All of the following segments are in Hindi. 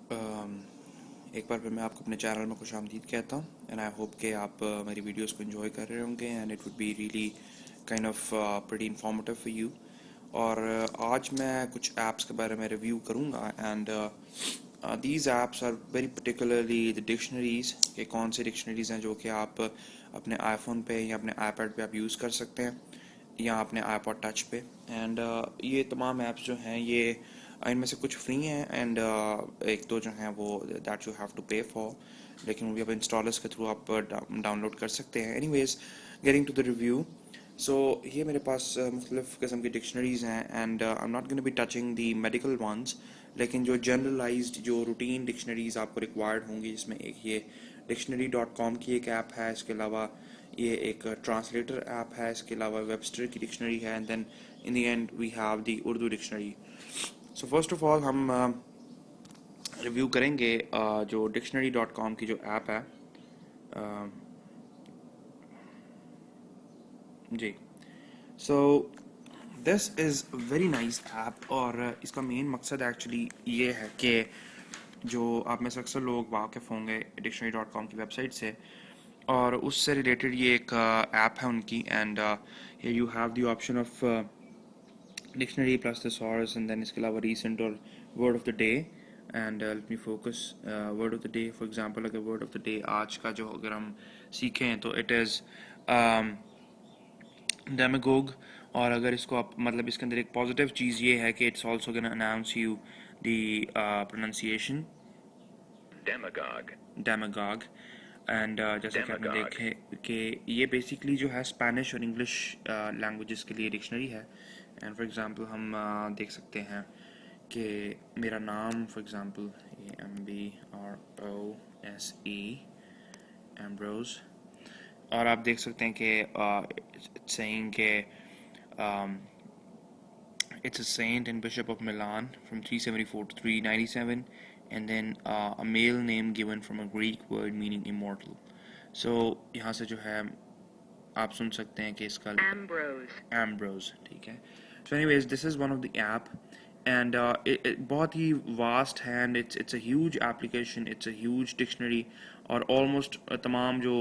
एक बार फिर मैं आपको अपने चैनल में खुशामदीद कहता हूँ एंड आई होप कि आप मेरी वीडियोस को एंजॉय कर रहे होंगे and it would be really kind of pretty informative for you. और आज मैं कुछ ऐप्स के बारे में रिव्यू करूँगा and these apps are very particularly the dictionaries के कौन से डिक्शनरीज हैं जो कि आप अपने आईफोन पे या अपने आईपैड पे आप यूज़ कर सकते हैं या अपने आईपॉड टच पे। एंड ये तमाम ऐप्स जो हैं ये इनमें से कुछ फ्री हैं एंड एक दो जो हैं वो दैट यू हैव टू पे फॉर, लेकिन वो भी आप इंस्टॉलर्स के थ्रू आप डाउनलोड कर सकते हैं। Anyways, getting to the review. So ये मेरे पास मुख्तलिफ़ किस्म की डिक्शनरीज हैं and I am not going to be touching the medical ones, लेकिन जो जनरलाइज्ड जो रूटीन डिक्शनरीज आपको रिक्वायर्ड होंगी, जिसमें एक ये डिक्शनरी.com की एक ऐप है, इसके अलावा ये एक ट्रांसलेटर ऐप है, इसके अलावा वेबस्टर की डिक्शनरी है and then in the end we have the Urdu dictionary. So first of all हम रिव्यू करेंगे जो डिक्शनरी.com की जो ऐप है। uh, जी, so this is very nice app और इसका मेन मकसद एक्चुअली ये है कि जो आप में से अक्सर लोग वाकिफ़ होंगे डिक्शनरी.com की वेबसाइट से, और उससे रिलेटेड ये एक ऐप है उनकी। And here you have the option of dictionary plus thesaurus and then इसके अलावा recent और word of the day। and let me focus word of the day, for example अगर word of the day आज का जो अगर हम सीखें तो it is demagogue। और अगर इसको आप मतलब इसके अंदर एक पॉजिटिव चीज़ ये है कि it's also gonna announce you the pronunciation demagogue। And जैसा कि आपने देखे कि ये बेसिकली जो है स्पेनिश और इंग्लिश लैंग्वेजेस के लिए डिक्शनरी है। एंड फॉर एग्जांपल हम देख सकते हैं कि मेरा नाम, फॉर एग्जांपल ये MBROSE एम्ब्रोज, और आप देख सकते हैं कि सेइंग के it's a saint and bishop of Milan from 374 to 397, and then a male name given from a Greek word meaning immortal। So यहाँ से जो है आप सुन सकते हैं कि इसका Ambrose, ठीक है। So anyways, this is one of the app and बहुत ही vast है and it's a huge application, it's a huge dictionary और almost तमाम जो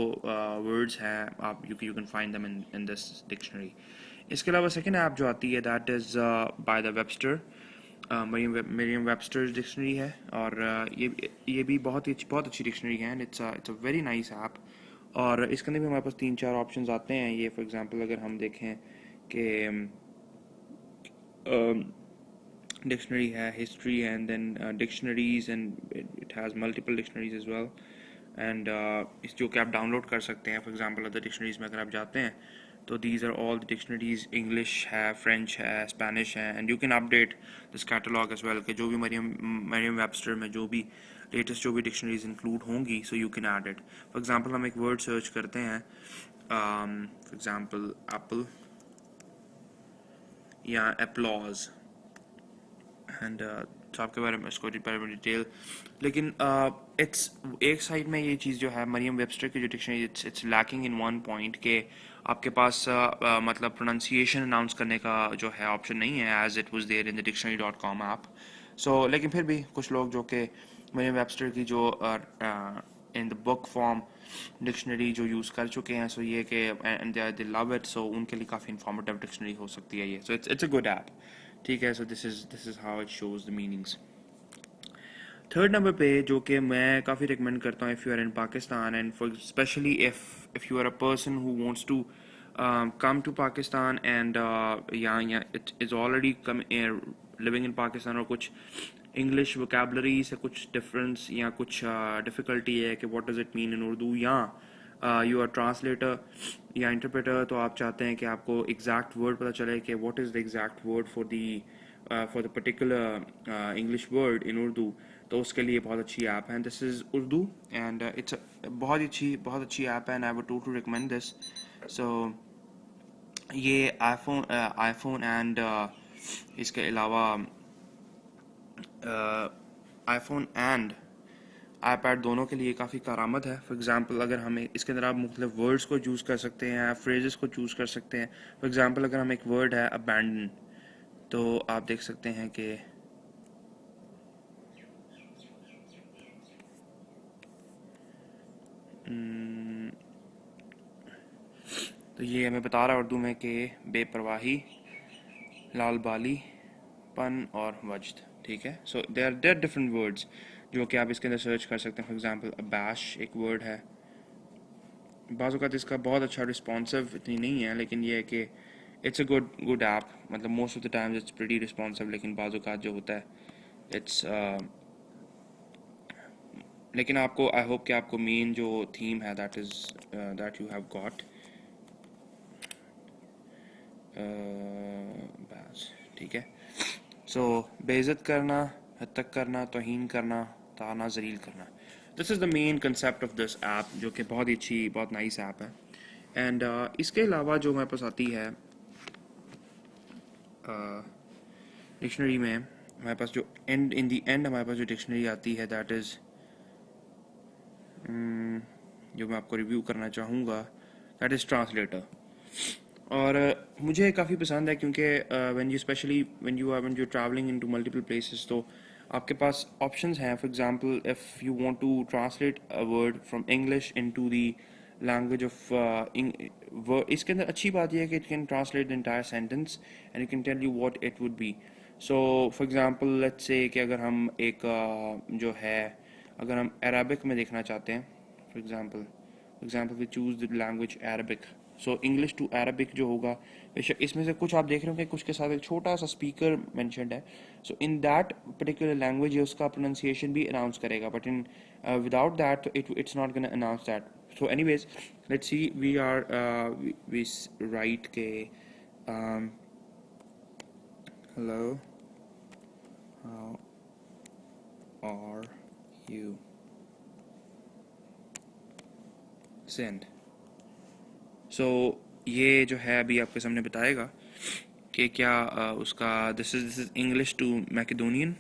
words हैं आप you can find them in this dictionary। इसके अलावा सेकेंड ऐप जो आती है that is by the Webster, Merriam Webster dictionary है। और ये भी बहुत अच्छी डिक्शनरी है and it's a very nice app. और इसके अंदर भी हमारे पास 3-4 ऑप्शंस आते हैं। ये फॉर एग्जांपल अगर हम देखें कि डिक्शनरी है, history and then dictionaries and it has multiple dictionaries as well. And इस जो कि आप डाउनलोड कर सकते हैं। फॉर एग्जांपल अदर डिक्शनरीज में अगर आप जाते हैं तो these are all the dictionaries, English है, फ्रेंच है, स्पेनिश है and you can update this catalogue as well कि जो भी मरियम वेबस्टर में जो भी लेटेस्ट जो भी डिक्शनरीज इंक्लूड होंगी, so you can add it. For example हम एक वर्ड सर्च करते हैं, फॉर एग्जांपल एप्पल या एप्लॉज एंड आपके बारे में इसको बारे में डिटेल। लेकिन इट्स एक साइड में ये चीज़ जो है मरियम वेबस्टर की जो dictionary it's lacking in one point के आपके पास मतलब प्रोनाउंसिएशन अनाउंस करने का जो है ऑप्शन नहीं है as it was there in the dictionary dot com app. So लेकिन फिर भी कुछ लोग जो कि मरियम वेबस्टर की जो in the book form dictionary जो यूज़ कर चुके हैं, सो ये कि and they love it, so उनके लिए काफ़ी इंफॉर्मेटिव डिक्शनरी हो सकती है ये। So it's a good app, ठीक है। So this is how it shows the meanings. Third number पे जो कि मैं काफ़ी रिकमेंड करता हूँ if you are in Pakistan and for specially if you are a person who wants to come to Pakistan and या it is already living in Pakistan और कुछ इंग्लिश वोकेबलरी से कुछ डिफरेंस या कुछ डिफ़िकल्टी है कि what does it mean in Urdu, या यू आर ट्रांसलेटर या इंटरप्रेटर, तो आप चाहते हैं कि आपको एग्जैक्ट वर्ड पता चले कि what is the exact word for the particular English word in Urdu, तो उसके लिए बहुत अच्छी ऐप है। This is Urdu and it's बहुत अच्छी ऐप है and I would to recommend this. So ये आईफोन एंड इसके अलावा आईफोन एंड आईपैड दोनों के लिए काफ़ी कारआमद है। फॉर एग्जांपल अगर हमें इसके अंदर आप मुख्तलिफ वर्ड्स को चूज़ कर सकते हैं, फ्रेजेस को चूज़ कर सकते हैं। फॉर एग्जांपल अगर हम एक वर्ड है अबैंडन, तो आप देख सकते हैं कि तो ये हमें बता रहा है उर्दू में कि बेपरवाही, लाल बाली, पन और वजद, ठीक है। सो देर डिफरेंट वर्ड्स जो कि आप इसके अंदर सर्च कर सकते हैं। फॉर एग्जांपल अबैश एक वर्ड है, बाज़ औक़ात इसका बहुत अच्छा रिस्पॉन्सिव इतनी नहीं है, लेकिन ये है कि इट्स अ गुड ऐप, मतलब most of the times it's pretty responsive, लेकिन बाज़ औक़ात जो होता है इट्स लेकिन आपको आई होप कि आपको मेन जो थीम है दैट यू हैव गॉट बस, ठीक है। सो बेइज्जत करना, हद तक करना, तौहीन करना, ताना ज़लील करना, this is the main concept of this app, जो कि बहुत ही अच्छी, बहुत नाइस ऐप है। एंड इसके अलावा जो हमारे पास आती है डिक्शनरी में, हमारे पास जो एंड इन दी एंड हमारे पास जो डिक्शनरी आती है दैट इज़ जो मैं आपको रिव्यू करना चाहूँगा, दैट इज़ ट्रांसलेटर। और मुझे काफ़ी पसंद है क्योंकि when you specially when you travelling into multiple places, तो आपके पास ऑप्शंस हैं। For example if you want to translate a word from English into the language of इसके अंदर अच्छी बात यह है कि it can translate the entire sentence and it can tell you what it would be. So for example let's say कि अगर हम एक जो है, अगर हम अरबिक में देखना चाहते हैं, for example we choose the language Arabic, so English to Arabic जो होगा, बेशक इसमें से कुछ आप देख रहे हो कि कुछ के साथ एक छोटा सा स्पीकर मेंशन्ड है, so in that particular language ये उसका प्रोनाउंसिएशन भी अनाउंस करेगा, but in without that it's not gonna announce that. So anyways let's see, we write के hello, how are you, send. So ये जो है अभी आपके सामने बताएगा कि क्या उसका दिस इज़ इंग्लिश टू मैकेडोनियन,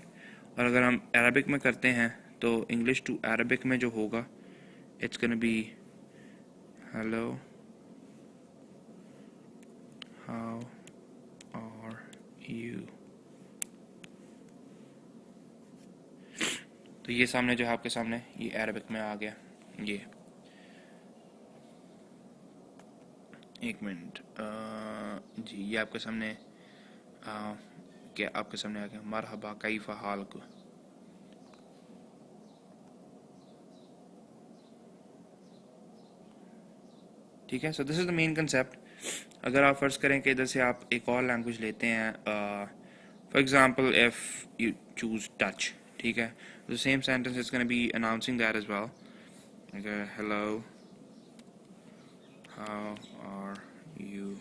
और अगर हम अरबिक में करते हैं तो इंग्लिश टू अरबिक में जो होगा it's gonna be hello, how are you. तो ये सामने जो है आपके सामने ये अरबिक में आ गया। ये एक मिनट, जी ये आपके सामने क्या आपके सामने आ गया, मरहबा कैफ़ा हाल को। ठीक है, so this is the main concept. अगर आप फ़र्ज़ करें कि इधर से आप एक और लैंग्वेज लेते हैं, for example if you choose touch, ठीक है, the same sentence is gonna be announcing that as well, hello, how are you.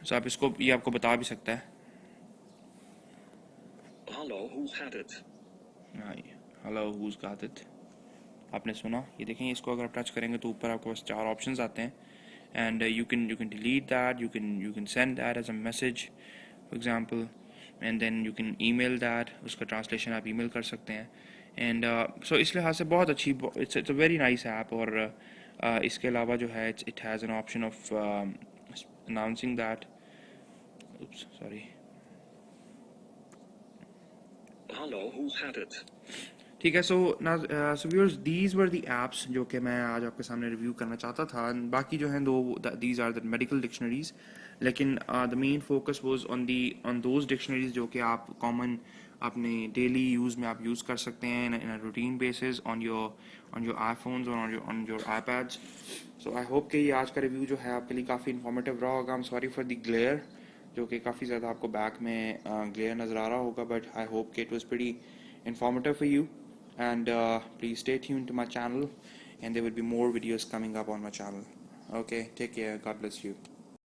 So आप इसको, ये आपको बता भी सकता है, Hello, who's had it? Hello whose got it. आपने सुना, ये देखें, इसको अगर आप टच करेंगे तो ऊपर आपके पास 4 ऑप्शंस आते हैं, and you can delete that, you can send that as a message for example, and then you can email that, उसका ट्रांसलेशन आप ईमेल कर सकते हैं। एंड सो इस लिहाज से बहुत अच्छी, it's a very nice app. और इसके अलावा जो है it has an option of announcing that, sorry, Hello, who's had it? ठीक है। So viewers, these were the apps जो कि मैं आज आपके सामने रिव्यू करना चाहता था। बाकी जो हैं दो, these are the medical dictionaries, लेकिन the main focus was on those dictionaries जो कि आप कॉमन अपने डेली यूज़ में आप यूज़ कर सकते हैं in a routine basis on your iPhones और on your iPads. So I hope कि ये आज का रिव्यू जो है आपके लिए काफ़ी इन्फॉर्मेटिव रहा होगा। I am sorry for the glare, जो कि काफ़ी ज़्यादा आपको बैक में ग्लेयर नज़र आ रहा होगा, बट आई होप कि it was pretty informative for you. And please stay tuned to my channel, and there will be more videos coming up on my channel. Okay, take care, God bless you.